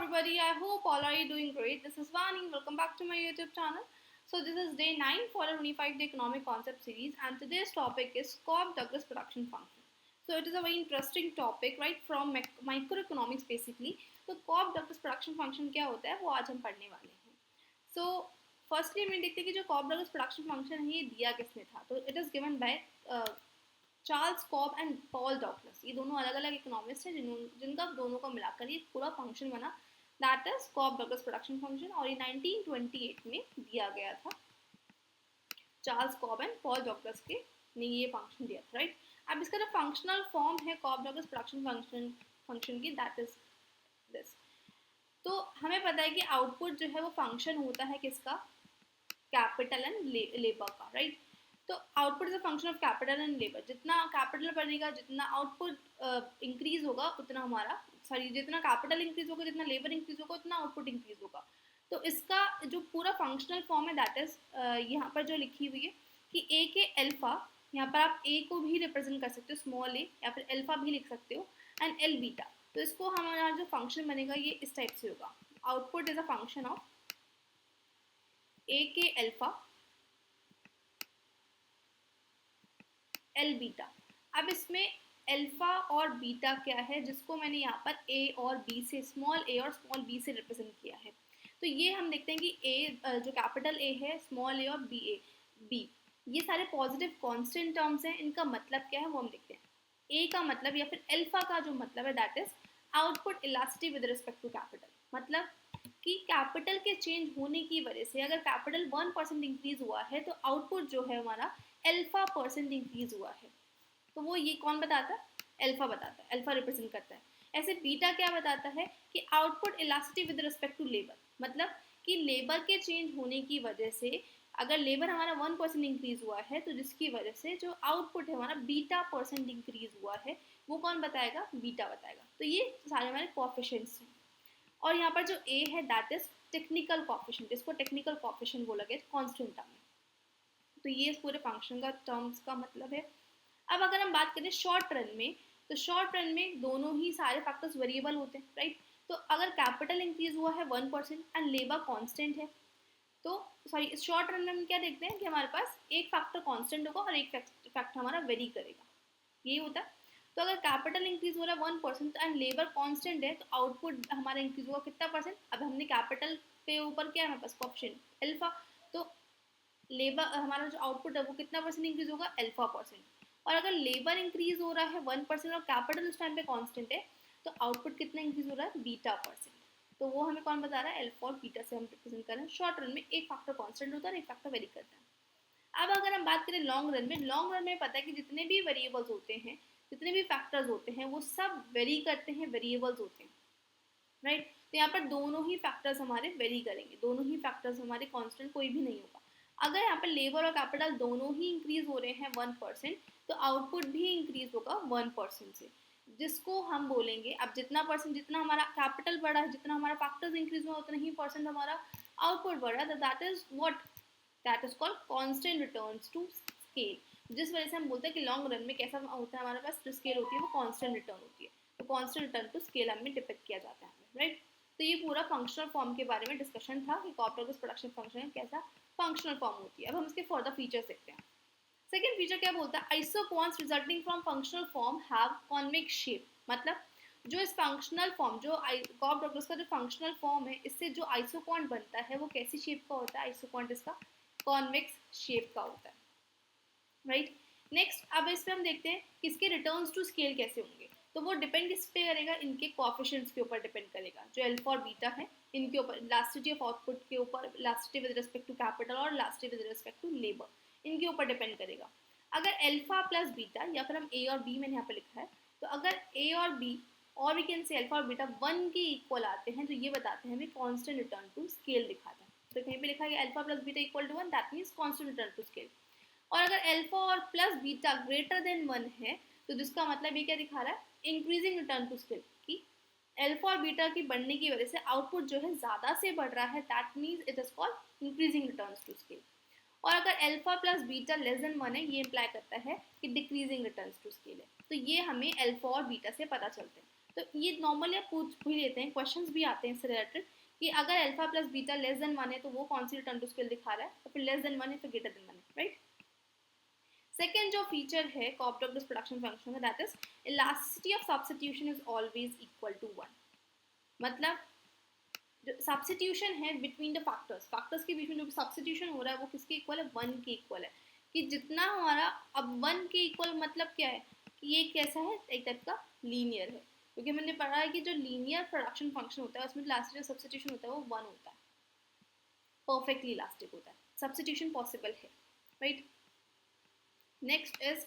everybody, I hope all are you doing great. This is Vani, welcome back to my YouTube channel. So this is day 9 for a 25-day economic concept series, and today's topic is Cobb-Douglas production function. So it is a very interesting topic, right, from microeconomics basically. तो Cobb-Douglas production function क्या होता है वो आज हम पढ़ने वाले हैं. So firstly हम देखते हैं कि जो Cobb-Douglas production function है ये दिया किसने था. तो it is given by Charles Cobb and Paul Douglas. ये दोनों अलग अलग इकोनॉमिस्ट हैं जिनका दोनों को मिलाकर ये पूरा फंक्शन बना, that is Cobb Douglas production function, और ये 1928 में दिया गया था. Charles Cobb and Paul Douglas के ने ये फंक्शन दिया था, राइट. अब इसका जो फंक्शनल फॉर्म है कॉब डॉगलस प्रोडक्शन फंक्शन की, दैट इज दिस. तो हमें पता है कि आउटपुट जो है वो फंक्शन होता है किसका, कैपिटल एंड लेबर का, राइट. तो output is a function of capital and labour. जितना कैपिटल बढ़ेगा, जितना आउटपुट इंक्रीज होगा उतना हमारा जितना कैपिटल इंक्रीज होगा, जितना लेबर इंक्रीज होगा उतना आउटपुट इंक्रीज होगा. तो इसका जो पूरा फंक्शनल फॉर्म है दैट इज यहाँ पर जो लिखी हुई है कि ए के अल्फा, यहाँ पर आप ए को भी रिप्रेजेंट कर सकते हो स्मॉल ए, या फिर अल्फा भी लिख सकते हो, एंड एल बीटा. तो इसको हमारा जो फंक्शन बनेगा ये इस टाइप से होगा. Output is a function of A K alpha L beta. अब इसमें अल्फा और बीटा क्या है, जिसको मैंने यहाँ पर ए और बी से, स्मॉल ए और स्मॉल बी से रिप्रेजेंट किया है. तो ये हम देखते हैं कि ए जो कैपिटल ए है, स्मॉल ए और बी, ये सारे पॉजिटिव कांस्टेंट टर्म्स हैं. इनका मतलब क्या है वो हम देखते हैं. ए का मतलब या फिर अल्फा का जो मतलब है that is output elasticity with respect to capital. मतलब कि कैपिटल के चेंज होने की वजह से अगर कैपिटल 1% इंक्रीज हुआ है तो आउटपुट जो है हमारा अल्फा % इंक्रीज हुआ है. तो वो ये कौन बताता है, अल्फा बताता है, अल्फा रिप्रेजेंट करता है. ऐसे बीटा क्या बताता है कि output elasticity with respect to labour. मतलब कि लेबर के चेंज होने की वजह से अगर लेबर हमारा 1% इंक्रीज हुआ है तो जिसकी वजह से जो आउटपुट है हमारा बीटा % इंक्रीज हुआ है, वो कौन बताएगा, बीटा बताएगा. तो ये सारे हमारे कोएफिशिएंट्स हैं. और यहाँ पर जो ए है दैट इज टेक्निकल कोएफिशिएंट. इसको टेक्निकल कोएफिशिएंट बोला गया कॉन्स्टेंट टर्म में. तो ये इस पूरे फंक्शन का टर्म्स का मतलब है. अब अगर हम बात करें शॉर्ट रन में, तो शॉर्ट रन में दोनों ही सारे फैक्टर्स वेरिएबल होते हैं, राइट. तो अगर कैपिटल इंक्रीज हुआ है 1% एंड लेबर कांस्टेंट है, तो शॉर्ट रन में हम क्या देखते हैं कि हमारे पास एक फैक्टर कांस्टेंट होगा और एक फैक्टर हमारा वेरी करेगा, यही होता है. तो अगर कैपिटल इंक्रीज हो रहा है 1% एंड लेबर कांस्टेंट है तो आउटपुट हमारा इंक्रीज होगा कितना %. अब हमने कैपिटल पे ऊपर क्या है हमारे पास कोएफिशिएंट अल्फा, तो लेबर हमारा जो आउटपुट है वो कितना % इंक्रीज होगा, अल्फा %. और अगर लेबर इंक्रीज हो रहा है 1% और कैपिटल उस टाइम पे कांस्टेंट है तो आउटपुट कितना इंक्रीज हो रहा है, बीटा %. तो वो हमें कौन बता रहा है, अल्फा और बीटा से हम रिप्रेजेंट कर रहे हैं. शॉर्ट रन में एक फैक्टर कांस्टेंट होता है और एक फैक्टर वेरी करता है. अब अगर हम बात करें लॉन्ग रन में पता है कि जितने भी वेरिएबल्स होते हैं, जितने भी फैक्टर्स होते हैं वो सब वेरी करते हैं, वेरिएबल्स होते हैं, राइट. तो यहाँ पर दोनों ही फैक्टर्स हमारे वेरी करेंगे, दोनों ही फैक्टर्स हमारे कांस्टेंट कोई भी नहीं होगा. अगर यहाँ पर लेबर और कैपिटल दोनों ही इंक्रीज हो रहे हैं 1% तो आउटपुट भी इंक्रीज होगा 1% से, जिसको हम बोलेंगे. अब जितना हमारा कैपिटल बढ़ा है, जितना हमारा फैक्टर्स इंक्रीज हुआ उतना ही % हमारा आउटपुट बढ़ा, that is what, that is called constant returns to scale. जिस वजह से हम बोलते हैं कि लॉन्ग रन में कैसा होता है, हमारे पास जो स्केल होती है वो कांस्टेंट रिटर्न होती है. तो कांस्टेंट रिटर्न टू स्केल हमें डिपेक्ट किया जाता है, राइट. तो ये पूरा फंक्शनल फॉर्म के बारे में डिस्कशन था कि कॉब-डॉगलस प्रोडक्शन फंक्शन कैसा फंक्शनल फॉर्म होती है. अब हम इसके फर्दर फीचर्स देखते हैं. सेकेंड फीचर क्या बोलता है, isoquants resulting from functional form have convex shape. मतलब जो इस फंक्शनल फॉर्म, जो कॉब-डॉगलस का जो फंक्शनल फॉर्म है, इससे जो आइसोक्वांट बनता है वो कैसी शेप का होता है, आइसोक्वांट इसका कॉन्वेक्स शेप का होता है, राइट. नेक्स्ट अब इसमें हम देखते हैं कि इसके रिटर्न्स टू स्केल कैसे होंगे. तो वो डिपेंड किस पे करेगा, इनके कोएफिशिएंट्स के ऊपर डिपेंड करेगा. जो अल्फा और बीटा है इनके ऊपर, इलास्टिसिटी ऑफ आउटपुट के ऊपर, elasticity with respect to capital और elasticity with respect to labour, इनके ऊपर डिपेंड करेगा. अगर अल्फा प्लस बीटा, या फिर हम ए और बी मैंने यहाँ पे लिखा है, तो अगर ए और बी और वी कैन से अल्फा और बीटा 1 के इक्वल आते हैं तो ये बताते हैं हमें कांस्टेंट रिटर्न टू स्केल दिखाता है. तो कहीं पे लिखा है alpha plus beta equal to 1, that means constant return to scale. और अगर अल्फा और प्लस बीटा ग्रेटर देन 1 है तो जिसका मतलब ये क्या दिखा रहा है, इंक्रीजिंग रिटर्न टू स्केल, कि अल्फा और बीटा की बढ़ने की वजह से आउटपुट जो है ज़्यादा से बढ़ रहा है, that means it is called increasing returns to scale. और अगर alpha plus beta less than 1 है, ये इम्प्लाई करता है कि डिक्रीजिंग रिटर्न्स टू स्केल है. तो ये हमें अल्फा और बीटा से पता चलते हैं. तो ये नॉर्मली आप पूछ भी लेते हैं, क्वेश्चंस भी आते हैं इससे रिलेटेड कि अगर alpha plus beta less than 1 है तो वो कौन सी रिटर्न टू स्केल दिखा रहा है, तो फिर लेस देन 1 है तो ग्रेटर देन 1 है, राइट। सेकेंड जो फीचर है कोऑपरेटिव प्रोडक्शन फंक्शन में, that is elasticity of substitution is always equal to 1। मतलब जो सब्स्टिट्यूशन है बिटवीन द फैक्टर्स के बीच में जो भी सब्स्टिट्यूशन हो रहा है वो किसके इक्वल है, 1 के इक्वल है। कि जितना हमारा अब 1 के इक्वल मतलब क्या है कि ये कैसा है, एक टाइप का लीनियर है, क्योंकि मैंने पढ़ा है कि जो लीनियर प्रोडक्शन फंक्शन होता है उसमें इलास्टिक सब्स्टिट्यूशन होता है वो 1 होता है, परफेक्टली इलास्टिक होता है, सब्स्टिट्यूशन पॉसिबल है, right. Next is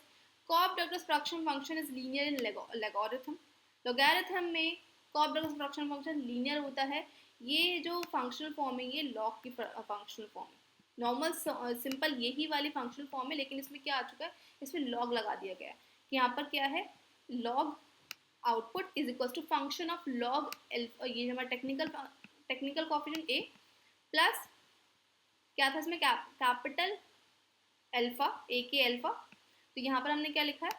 cooperative production function is linear in logarithm. Logarithm में कोऑपरेटिव प्रोडक्शन फंक्शन लीनियर होता है। ये जो फंक्शनल फॉर्म है ये लॉग की फंक्शनल फॉर्म है, नॉर्मल सिंपल यही वाली फंक्शनल फॉर्म है, लेकिन इसमें क्या आ चुका है, इसमें लॉग लगा दिया गया है कि यहाँ पर क्या है, log output is equal to function of log ये हमारा टेक्निकल कोएफिशिएंट ए प्लस क्या था इसमें कैपिटल अल्फा, ए के अल्फा। तो यहाँ पर हमने क्या लिखा है,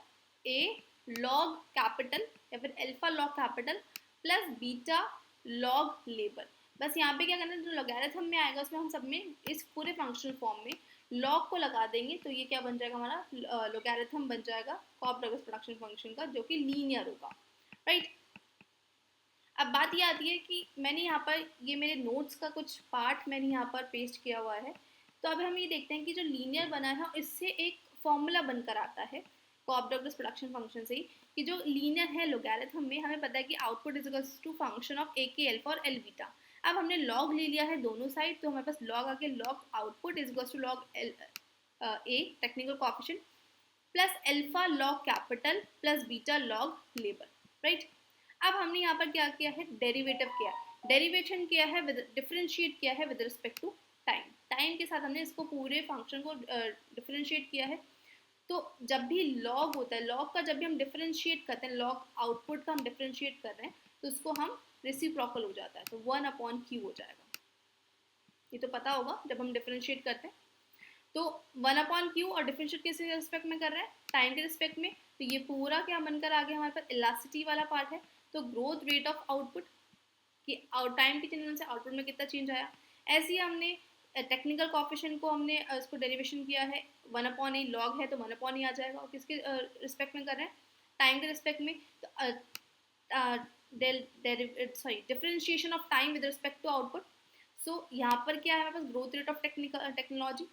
ए लॉग कैपिटल या फिर alpha log capital plus beta log labour. बस यहाँ पे क्या करना है, जो लॉगरिथम में आएगा उसमें हम सब में इस पूरे फंक्शनल फॉर्म में लॉग को लगा देंगे, तो ये क्या बन जाएगा, हमारा लॉगरिथम बन जाएगा कोऑपरेटिव प्रोडक्शन फंक्शन का, जो कि लीनियर होगा, राइट। अब बात ये आती है कि मैंने यहाँ पर ये मेरे नोट्स का कुछ पार्ट मैंने यहाँ पर पेस्ट किया हुआ है। तो अब हम ये देखते हैं कि जो लीनियर बना है इससे एक फॉर्मूला बनकर आता है कोऑपरेटिव प्रोडक्शन फंक्शन से ही, कि जो लीनियर है लॉगरिथम में हमें पता है कि output is equal to function of A K alpha और एल बीटा। अब हमने लॉग ले लिया है दोनों साइड, तो हमारे पास लॉग आके log output is equal to log A technical coefficient plus alpha log capital plus beta log labour, right. अब हमने यहाँ पर क्या किया है, डेरिवेटिव किया, डेरिवेशन किया है, डिफरेंशिएट किया है with respect to time. Time के साथ हमने इसको पूरे फंक्शन को डिफरेंशिएट किया है। तो जब भी लॉग होता है, लॉग का जब भी हम डिफरेंशिएट करते हैं, लॉग आउटपुट का हम डिफरेंशिएट कर रहे हैं, तो उसको हम रेसिप्रोकल हो जाता है, तो 1/q हो जाएगा। ये तो पता होगा जब हम डिफरेंशिएट करते हैं तो 1/q, और डिफरेंशिएट किस रिस्पेक्ट में कर रहे हैं, टाइम के रिस्पेक्ट में। तो ये पूरा क्या बनकर आ गया हमारे पास, इलास्टिसिटी वाला पार्ट है। तो ग्रोथ रेट ऑफ आउटपुट कि टाइम के चेंज से आउटपुट में कितना चेंज आया। ऐसे ही हमने टेक्निकल कोएफिशिएंट को हमने इसको डेरिवेशन किया है, 1/a लॉग है तो 1/a आ जाएगा, और किसके रिस्पेक्ट में कर रहे हैं, टाइम के रिस्पेक्ट में। तो differentiation of time with respect to output. So यहाँ पर क्या है हमारे पास, ग्रोथ रेट ऑफ टेक्नोलॉजी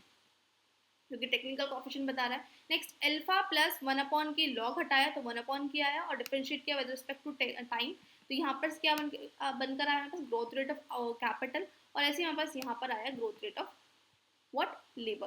जो कि टेक्निकल कोएफिशिएंट बता रहा है। Next alpha plus 1/k log हटाया तो 1/k आया, और डिफरेंशिएट किया विद रिस्पेक्ट टू टाइम, तो यहाँ पर क्या बनकर आया हमारे पास, ग्रोथ रेट ऑफ कैपिटल, और ऐसे हमारे पास यहाँ पर आया growth rate of what, labour.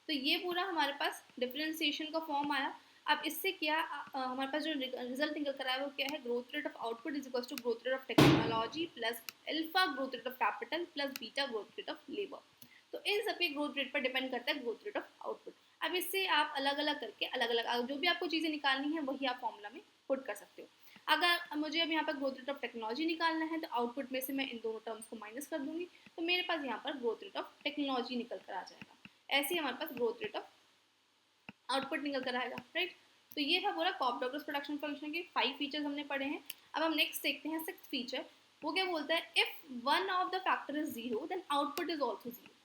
तो ये पूरा हमारे पास डिफरेंशिएशन का फॉर्म आया। अब इससे क्या हमारे पास जो रिजल्ट निकल कर आया वो क्या है, growth rate of output is equal to growth rate of technology plus alpha growth rate of capital plus beta growth rate of labour. तो इन सबके ग्रोथ रेट पर डिपेंड करता है ग्रोथ रेट ऑफ आउटपुट। अब इससे आप अलग अलग करके अलग अलग जो भी आपको चीज़ें निकालनी है वही आप फॉर्मूला में पुट कर सकते हो। अगर मुझे अब यहाँ पर ग्रोथ रेट ऑफ टेक्नोलॉजी निकालना है तो आउटपुट में से मैं इन दोनों टर्म्स को माइनस कर दूंगी, तो मेरे पास यहाँ पर ग्रोथ रेट ऑफ टेक्नोलॉजी निकल कर आ जाएगा। ऐसे ही हमारे पास ग्रोथ रेट ऑफ आउटपुट निकल कर आएगा, राइट। तो ये था पूरा कोऑपरेटिव प्रोडक्शन फंक्शन के 5 फीचर्स हमने पढ़े हैं। अब हम नेक्स्ट देखते हैं 6th फीचर। वो क्या बोलता है, if one of the factor is zero then output is also zero.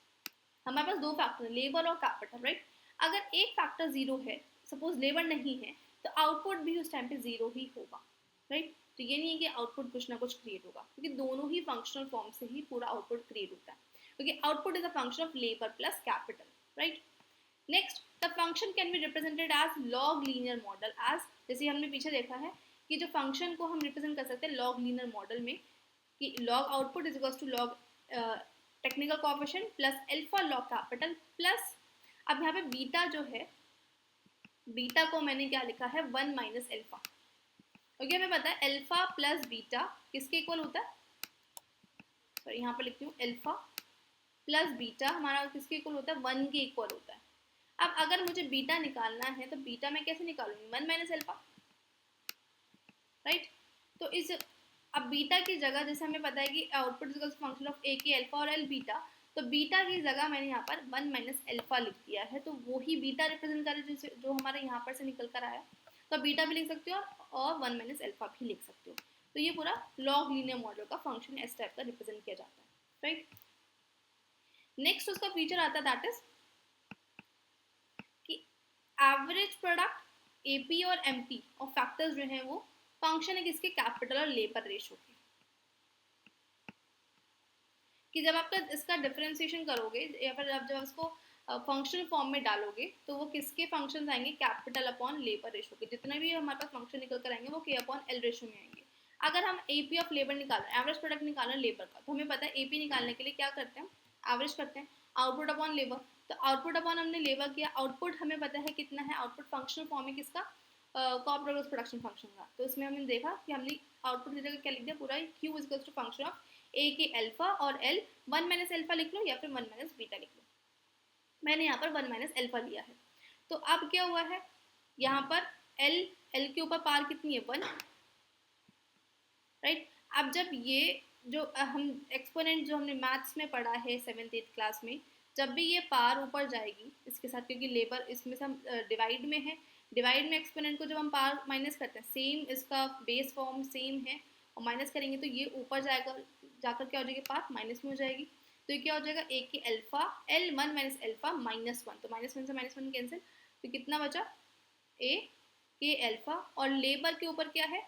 हमारे पास दो फैक्टर है, लेबर और कैपिटल, राइट। अगर एक फैक्टर जीरो है, सपोज लेबर नहीं है, तो आउटपुट भी उस टाइम पे जीरो ही होगा, राइट। तो ये नहीं है कि आउटपुट कुछ ना कुछ क्रिएट होगा, क्योंकि दोनों ही फंक्शनल फॉर्म से ही पूरा आउटपुट क्रिएट होता है, क्योंकि output is a function of labour plus capital, right. Next, the function can be represented as log linear model as, जैसे हमने पीछे देखा है कि जो फंक्शन को हम रिप्रेजेंट कर सकते हैं लॉग लीनियर मॉडल में, कि log output is equal to log technical coefficient plus alpha log capital plus, अब यहाँ पे बीटा जो है, बीटा को मैंने क्या लिखा है, 1 माइनस अल्फा, क्योंकि हमें पता है अल्फा प्लस बीटा किसके इक्वल होता है, सॉरी यहाँ पर लिखती हूँ, अल्फा प्लस बीटा हमारा किसके इक्वल होता है, 1 के इक्वल होता है। अब अगर मुझे बीटा निकालना है तो बीटा मैं कैसे निकालूंगी, 1 माइनस अल्फा, राइट। तो इस अब बीटा की जगह, जैसे हमें पता है कि output is function of A K alpha और एल बीटा, तो बीटा की जगह मैंने यहाँ पर 1 माइनस अल्फा लिख दिया है, तो वही बीटा रिप्रेजेंट करे जो हमारे यहाँ पर से निकल कर आया। तो बीटा भी लिख सकते हो और 1 माइनस अल्फा भी लिख सकते हो। तो ये पूरा लॉग लीनियर मॉडल का फंक्शन इस टाइप का रिप्रेजेंट किया जाता है, राइट। नेक्स्ट उसका फीचर आता है दैट इज कि एवरेज प्रोडक्ट एपी और एमपी और फैक्टर्स जो हैं वो फंक्शन है किसके, कैपिटल और लेबर रेशो के। कि जब आपका इसका डिफरेंशिएशन करोगे या फिर आप जब इसको फंक्शनल फॉर्म में डालोगे तो वो किसके फंक्शन आएंगे, कैपिटल अपॉन लेबर रेशो के। जितने भी हमारे पास फंक्शन निकल कर आएंगे वो के अपॉन एल रेशो में आएंगे। अगर हम एपी ऑफ लेबर निकाल रहे हैं, एवरेज प्रोडक्ट निकाल रहे हैं लेबर का, तो हमें पता है एपी निकालने के लिए क्या करते हैं, एवरेज करते हैं, आउटपुट अपॉन लेबर। तो आउटपुट अपॉन हमने लेबर किया, आउटपुट हमें पता है कितना है, आउटपुट फंक्शनल फॉर्म में किसका, कोऑपरेटिव प्रोडक्शन फंक्शन का। तो इसमें हमने देखा कि हमने आउटपुट की जगह क्या लिख दिया, पूरा Q is equals to function of A K alpha और एल, 1 माइनस अल्फा लिख लो या फिर 1 माइनस बीटा लिख लो। मैंने यहाँ पर 1 माइनस अल्फा लिया है। तो अब क्या हुआ है, यहाँ पर एल के ऊपर पार कितनी है, 1, राइट। अब जब ये जो हम एक्सपोनेंट जो हमने मैथ्स में पढ़ा है 7th 8th क्लास में, जब भी ये पार ऊपर जाएगी इसके साथ, क्योंकि लेबर इसमें से हम डिवाइड में है, डिवाइड में एक्सपोनेंट को जब हम पार माइनस करते हैं, सेम इसका बेस फॉर्म सेम है, और माइनस करेंगे तो ये ऊपर जाएगा, जाकर क्या हो जाएगी, पार माइनस में हो जाएगी। तो ये क्या हो जाएगा, ए K alpha L 1 minus alpha -1, तो -1 से -1 कैंसिल, तो कितना बचा, ए के अल्फा, और लेबर के ऊपर क्या है,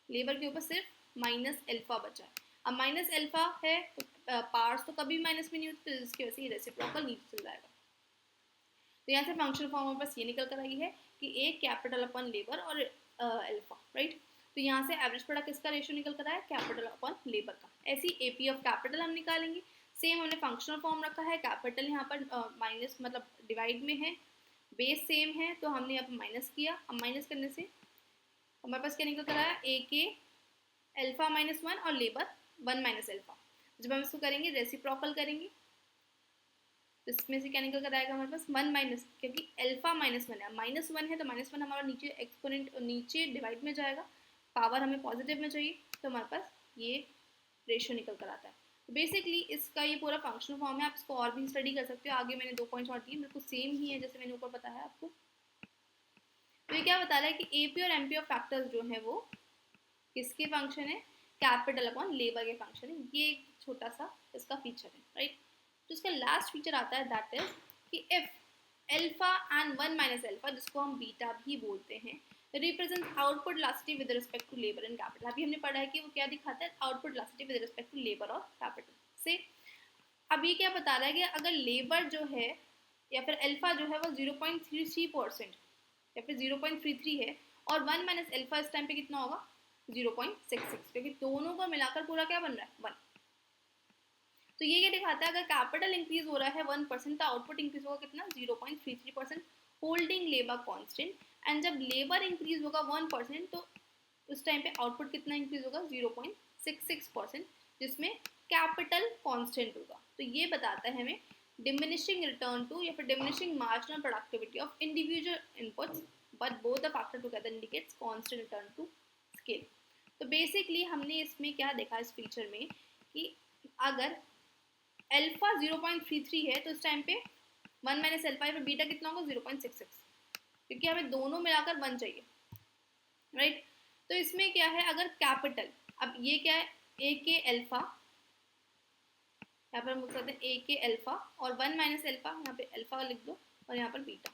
लेबर के ऊपर सिर्फ माइनस अल्फा बचा है। अब माइनस अल्फा है तो पार्ट्स तो कभी माइनस में नहीं होती, तो इसकी वजह से ये रेसिप्रोकल नीचे चल जाएगा। तो यहाँ से फंक्शनल फॉर्म में बस ये निकल कर आई है कि ए कैपिटल अपॉन लेबर और अल्फा, राइट। तो यहाँ से एवरेज प्रोडक्ट किसका रेशियो निकल कर आया, कैपिटल अपॉन लेबर का। ऐसी एपी ऑफ कैपिटल हम निकालेंगे, सेम हमने फंक्शनल फॉर्म रखा है, कैपिटल यहाँ पर माइनस मतलब डिवाइड में है, बेस सेम है, तो हमने यहाँ पर माइनस किया। अब माइनस करने से हमारे पास क्या निकल कर आया, ए के अल्फा -1 और लेबर 1 माइनस अल्फा। जब हम इसको करेंगे रेसिप्रोकल करेंगे तो इसमें से क्या निकल कर आएगा हमारे पास 1 माइनस, क्योंकि अल्फा -1 है, -1 है तो -1 हमारा नीचे एक्सपोनेंट नीचे डिवाइड में जाएगा, पावर हमें पॉजिटिव में चाहिए, तो हमारे पास ये रेशियो निकल कर आता है। तो बेसिकली इसका ये पूरा फंक्शनल फॉर्म है, आप इसको और भी स्टडी कर सकते हो। आगे मैंने 2 पॉइंट्स और दिए, बिल्कुल सेम ही है जैसे मैंने ऊपर बताया आपको। तो ये क्या बता रहा है कि एपी और एमपी ऑफ फैक्टर्स जो है वो किसके फंक्शन है, कैपिटल अपॉन लेबर के फंक्शन है। ये एक छोटा सा इसका फीचर है, राइट। तो इसका लास्ट फीचर आता है दैट इज कि if alpha and 1 minus alpha, जिसको हम बीटा भी बोलते हैं, represent output velocity with respect to labour and capital. अभी हमने पढ़ा है कि वो क्या दिखाता है, output velocity with respect to labour और कैपिटल से। अब ये क्या बता रहा है कि अगर लेबर जो है या फिर अल्फा जो है वो 0.33% या फिर 0.33 है, और 1 माइनस अल्फा इस टाइम पे कितना होगा, 0.66, क्योंकि दोनों को मिलाकर पूरा क्या बन रहा है, 1। तो ये क्या दिखाता है, अगर कैपिटल इंक्रीज हो रहा है 1%, तो आउटपुट इंक्रीज होगा कितना, 0.33%, होल्डिंग लेबर कांस्टेंट। एंड जब लेबर इंक्रीज होगा 1%, तो उस टाइम पे आउटपुट कितना इंक्रीज होगा, 0.66%, जिसमें कैपिटल कांस्टेंट होगा। तो ये बताता है हमें डिमिनिशिंग रिटर्न टू या फिर diminishing marginal productivity of individual inputs, but both the factor together indicates constant return to scale. तो बेसिकली हमने इसमें क्या देखा इस फीचर में कि अगर अल्फा 0.33 है तो इस टाइम पे 1 माइनस अल्फा या बीटा कितना होगा, 0.66, क्योंकि हमें दोनों मिलाकर 1 चाहिए, राइट। तो इसमें क्या है, अगर कैपिटल, अब ये क्या है, ए के अल्फा, यहाँ पर हम लिख सकते हैं ए के अल्फा, और 1 माइनस अल्फा, यहाँ पे अल्फा लिख दो और यहाँ पर बीटा।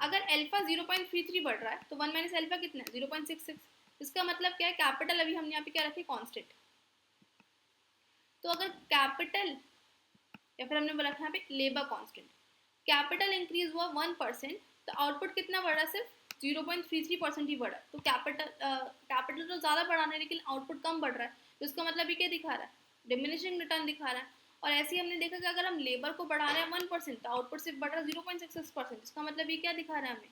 अगर अल्फा 0.33 बढ़ रहा है तो 1 माइनस अल्फा कितना है, 0.66। इसका मतलब क्या है, कैपिटल अभी हमने यहाँ पे क्या रखे, कांस्टेंट। तो अगर कैपिटल या फिर हमने बोला यहाँ पे लेबर कांस्टेंट, कैपिटल इंक्रीज हुआ 1%, तो आउटपुट कितना बढ़ा, सिर्फ 0.33% ही बढ़ा। तो कैपिटल तो ज़्यादा बढ़ा है लेकिन आउटपुट कम बढ़ रहा है, तो इसका मतलब ये क्या दिखा रहा है, डिमिनिशिंग रिटर्न दिखा रहा है। और ऐसे ही हमने देखा कि अगर हम लेबर को बढ़ा रहे हैं 1%, तो आउटपुट सिर्फ बढ़ रहा है 0.66%, इसका मतलब ये क्या दिखा रहा है हमें,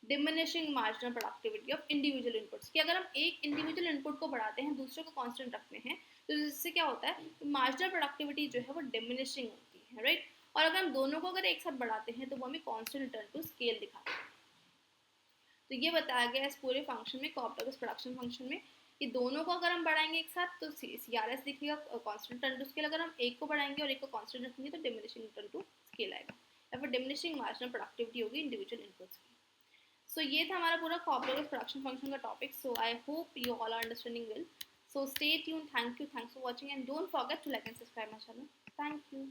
diminishing marginal productivity of individual inputs. कि अगर हम एक इंडिविजुअल इनपुट को बढ़ाते हैं, दूसरे को कांस्टेंट रखते हैं, तो इससे क्या होता है, मार्जिनल प्रोडक्टिविटी जो है वो डिमिनिशिंग होती है, राइट। और अगर हम दोनों को अगर एक साथ बढ़ाते हैं तो वो हमें कांस्टेंट रिटर्न टू स्केल दिखाता है। तो ये बताया गया इस पूरे फंक्शन में, कोऑपरेटिव प्रोडक्शन फंक्शन में, कि दोनों को अगर हम बढ़ाएंगे एक साथ तो CRS दिखेगा, कांस्टेंट रिटर्न टू स्केल। अगर हम एक को बढ़ाएंगे और एक को कांस्टेंट रखेंगे तो डिमिनिशिंग रिटर्न टू स्केल आएगा, या फिर डिमिनिशिंग मार्जिनल प्रोडक्टिविटी होगी इंडिविजुअल इनपुट्स की। सो ये था हमारा पूरा कोऑपरेटिव प्रोडक्शन फंक्शन का topic. So I hope you all are understanding well. So stay tuned. Thank you. Thanks for watching and don't forget to like and subscribe my channel. Thank you.